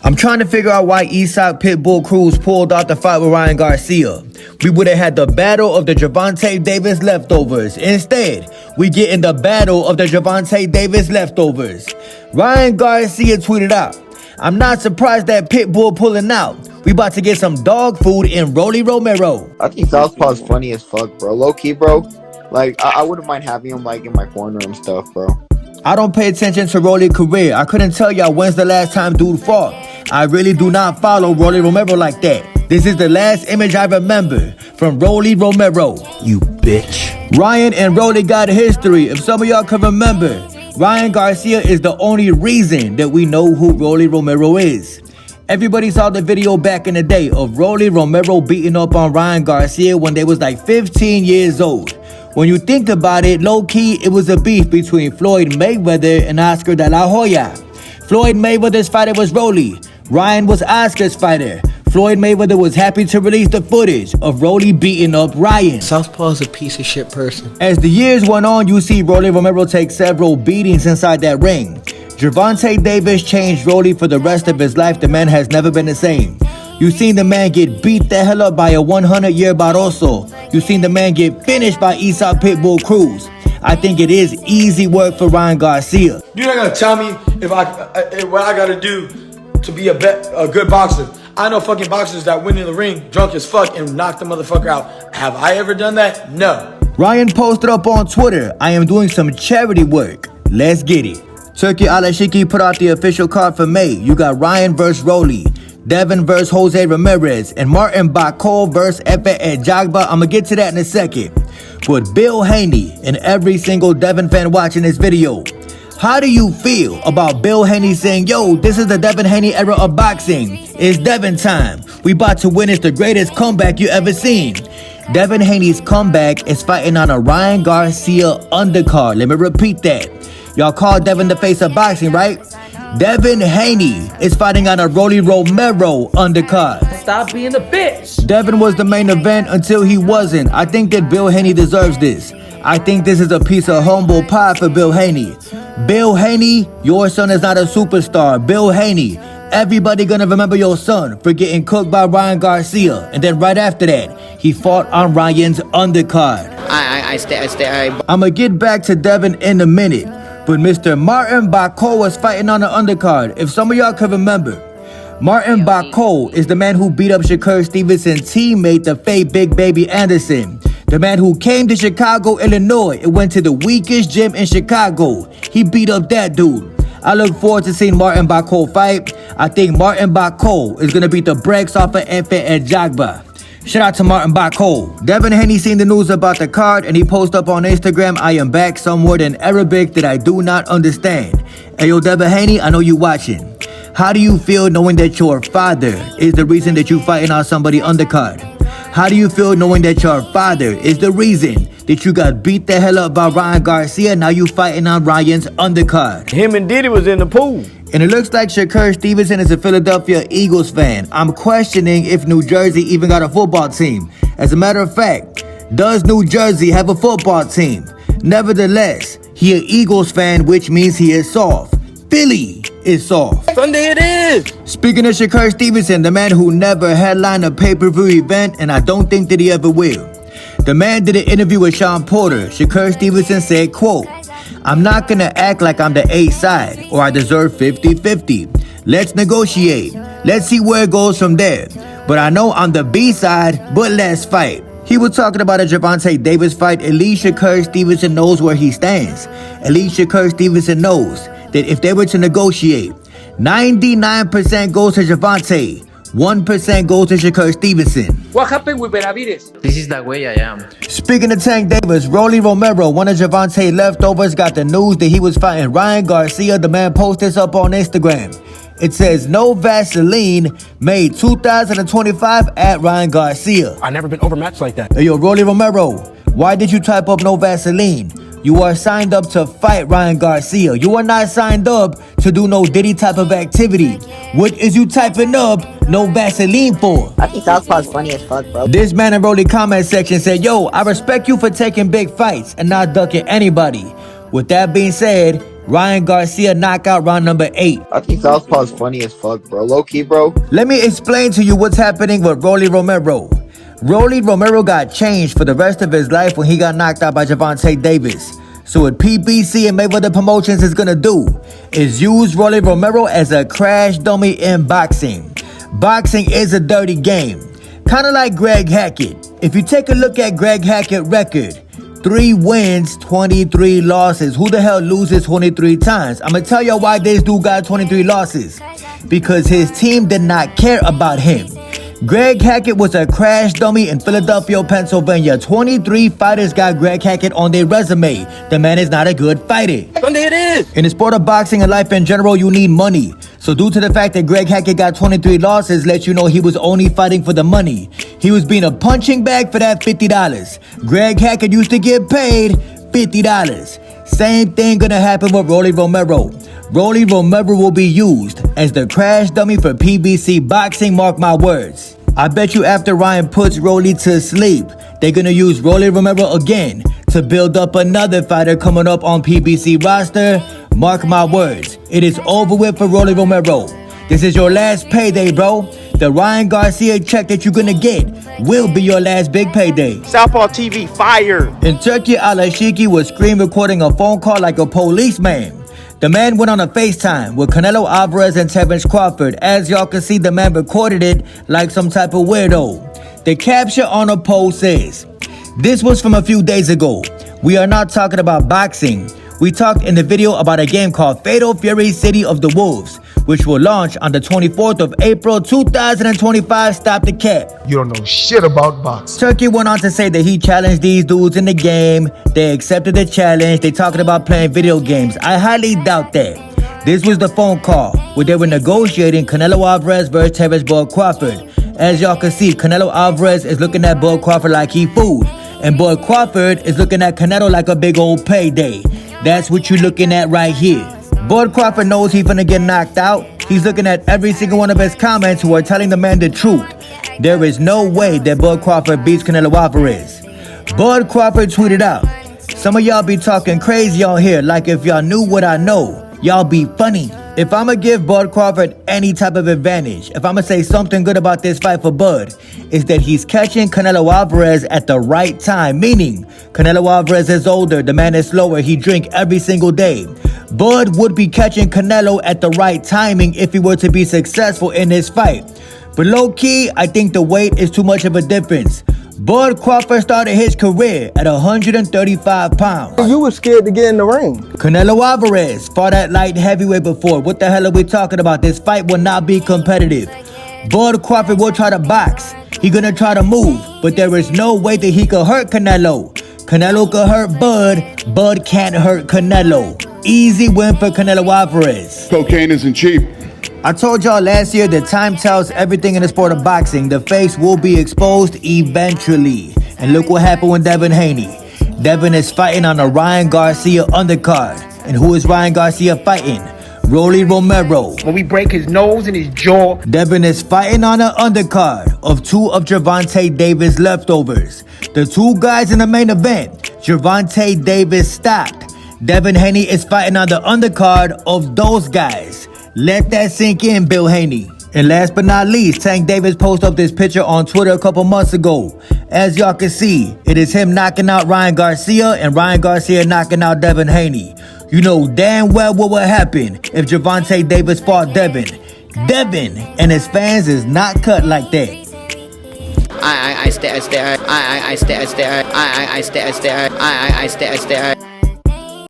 I'm trying to figure out why Isak Pitbull Cruz pulled out the fight with Ryan Garcia. We would have had the battle of the Gervonta Davis leftovers. Instead, we get in the battle of the Gervonta Davis leftovers. Ryan Garcia tweeted out, "I'm not surprised that Pitbull pulling out. We about to get some dog food in Rollie Romero." I think Southpaw's funny as fuck, bro. Low key, bro. Like, I wouldn't mind having him, like, in my corner and stuff, bro. I don't pay attention to Rollie's career. I couldn't tell y'all when's the last time dude fought. I really do not follow Rollie Romero like that. This is the last image I remember from Rollie Romero. You bitch. Ryan and Rollie got a history. If some of y'all can remember, Ryan Garcia is the only reason that we know who Rollie Romero is. Everybody saw the video back in the day of Rollie Romero beating up on Ryan Garcia when they was like 15 years old. When you think about it, low-key, it was a beef between Floyd Mayweather and Oscar De La Hoya. Floyd Mayweather's fighter was Rollie. Ryan was Oscar's fighter. Floyd Mayweather was happy to release the footage of Rollie beating up Ryan. Southpaw's a piece of shit person. As the years went on, you see Rollie Romero take several beatings inside that ring. Gervonta Davis changed Rollie for the rest of his life. The man has never been the same. You seen the man get beat the hell up by a 100-year Barroso. You seen the man get finished by Isak Pitbull Cruz. I think it is easy work for Ryan Garcia. You're not gonna tell me if what I gotta do to be a good boxer. I know fucking boxers that went in the ring drunk as fuck and knocked the motherfucker out. Have I ever done that? No. Ryan posted up on Twitter, "I am doing some charity work. Let's get it." Turki Alashiki put out the official card for May. You got Ryan vs. Rollie, Devin vs. Jose Ramirez, and Martin Bakole vs. Ajagba. I'm gonna get to that in a second. But Bill Haney and every single Devin fan watching this video, how do you feel about Bill Haney saying, "Yo, this is the Devin Haney era of boxing. It's Devin time. We about to witness the greatest comeback you ever seen." Devin Haney's comeback is fighting on a Ryan Garcia undercard. Let me repeat that. Y'all call Devin the face of boxing, right? Devin Haney is fighting on a Rollie Romero undercard. Stop being a bitch. Devin was the main event until he wasn't. I think that Bill Haney deserves this. I think this is a piece of humble pie for Bill Haney. Bill Haney, your son is not a superstar. Bill Haney, everybody gonna remember your son for getting cooked by Ryan Garcia. And then right after that, he fought on Ryan's undercard. I'ma get back to Devin in a minute. But Mr. Martin Bakole was fighting on the undercard. If some of y'all can remember, Martin Bakole is the man who beat up Shakur Stevenson's teammate, the fake Big Baby Anderson. The man who came to Chicago, Illinois, and went to the weakest gym in Chicago. He beat up that dude. I look forward to seeing Martin Bakole fight. I think Martin Bakole is going to beat the brakes off of Ajagba. Shout out to Martin Bakole. Devin Haney seen the news about the card and he posted up on Instagram, "I am back, some word in Arabic that I do not understand." Hey yo, Devin Haney, I know you watching. How do you feel knowing that your father is the reason that you fighting on somebody undercard? How do you feel knowing that your father is the reason that you got beat the hell up by Ryan Garcia? Now you fighting on Ryan's undercard. Him and Diddy was in the pool. And it looks like Shakur Stevenson is a Philadelphia Eagles fan. I'm questioning if New Jersey even got a football team. As a matter of fact, does New Jersey have a football team? Nevertheless, he an Eagles fan, which means he is soft. Philly is soft. Sunday it is. Speaking of Shakur Stevenson, the man who never headlined a pay-per-view event, and I don't think that he ever will. The man did an interview with Sean Porter. Shakur Stevenson said, quote, "I'm not gonna act like I'm the A side or I deserve 50-50. Let's negotiate. Let's see where it goes from there. But I know I'm the B side, but let's fight." He was talking about a Gervonta Davis fight. At least Shakur Stevenson knows where he stands. At least Shakur Stevenson knows that if they were to negotiate, 99% goes to Gervonta, 1% goes to Shakur Stevenson. What happened with Benavides? This is the way I am. Speaking of Tank Davis, Rollie Romero, one of Gervonta's leftovers, got the news that he was fighting Ryan Garcia. The man posted this up on Instagram. It says, "No Vaseline, made 2025 at Ryan Garcia." I never been overmatched like that. Hey, yo, Rollie Romero, why did you type up "no Vaseline"? You are signed up to fight Ryan Garcia. You are not signed up to do no Diddy type of activity. What is you typing up "no Vaseline" for? I think Southpaw's funny as fuck, bro. This man in Rollie comment section said, "Yo, I respect you for taking big fights and not ducking anybody. With that being said, Ryan Garcia knockout round number 8. I think Southpaw's funny as fuck, bro. Low key, bro. Let me explain to you what's happening with Rollie Romero. Rollie Romero got changed for the rest of his life when he got knocked out by Gervonta Davis. So what PBC and Mayweather Promotions is gonna do is use Rollie Romero as a crash dummy in boxing. Boxing is a dirty game. Kinda like Greg Hackett. If you take a look at Greg Hackett's record, 3 wins, 23 losses. Who the hell loses 23 times? I'm gonna tell y'all why this dude got 23 losses. Because his team did not care about him. Greg Hackett was a crash dummy in Philadelphia, Pennsylvania. 23 fighters got Greg Hackett on their resume. The man is not a good fighter. Sunday it is. In the sport of boxing and life in general, you need money. So due to the fact that Greg Hackett got 23 losses, lets you know he was only fighting for the money. He was being a punching bag for that $50. Greg Hackett used to get paid $50. Same thing gonna happen with Rollie Romero. Rollie Romero will be used as the crash dummy for PBC boxing, mark my words. I bet you after Ryan puts Rollie to sleep, they're gonna use Rollie Romero again to build up another fighter coming up on PBC roster. Mark my words, it is over with for Rollie Romero. This is your last payday, bro. The Ryan Garcia check that you're gonna get will be your last big payday. Southpaw TV, fire. In Turkey, Al-Ashiki was screen recording a phone call like a policeman. The man went on a FaceTime with Canelo Alvarez and Crawford. As y'all can see, the man recorded it like some type of weirdo. The caption on a post says, "This was from a few days ago. We are not talking about boxing. We talked in the video about a game called Fatal Fury City of the Wolves, which will launch on the 24th of April 2025. Stop the cap." You don't know shit about boxing. Turkey went on to say that he challenged these dudes in the game. They accepted the challenge. They talking about playing video games. I highly doubt that. This was the phone call where they were negotiating Canelo Alvarez versus Bud Crawford. As y'all can see, Canelo Alvarez is looking at Bud Crawford like he food. And Bud Crawford is looking at Canelo like a big old payday. That's what you're looking at right here. Bud Crawford knows he's gonna get knocked out. He's looking at every single one of his comments who are telling the man the truth. There is no way that Bud Crawford beats Canelo Alvarez. Bud Crawford tweeted out, "Some of y'all be talking crazy on here like if y'all knew what I know, y'all be funny." If I'ma give Bud Crawford any type of advantage, if I'ma say something good about this fight for Bud, is that he's catching Canelo Alvarez at the right time. Meaning, Canelo Alvarez is older, the man is slower, he drink every single day. Bud would be catching Canelo at the right timing if he were to be successful in this fight. But low key, I think the weight is too much of a difference. Bud Crawford started his career at 135 pounds. You were scared to get in the ring. Canelo Alvarez fought at light heavyweight before. What the hell are we talking about? This fight will not be competitive. Bud Crawford will try to box. He gonna try to move, but there is no way that he could hurt Canelo. Canelo could hurt Bud. Bud can't hurt Canelo. Easy win for Canelo Alvarez. Cocaine isn't cheap. I told y'all last year that time tells everything in the sport of boxing. The face will be exposed eventually. And look what happened with Devin Haney. Devin is fighting on a Ryan Garcia undercard. And who is Ryan Garcia fighting? Rollie Romero. When we break his nose and his jaw. Devin is fighting on an undercard of 2 of Gervonta Davis leftovers. The 2 guys in the main event, Gervonta Davis stopped. Devin Haney is fighting on the undercard of those guys. Let that sink in, Bill Haney. And last but not least, Tank Davis posted up this picture on Twitter a couple months ago. As y'all can see, it is him knocking out Ryan Garcia and Ryan Garcia knocking out Devin Haney. You know damn well what would happen if Gervonta Davis fought Devin. Devin and his fans is not cut like that. I stare.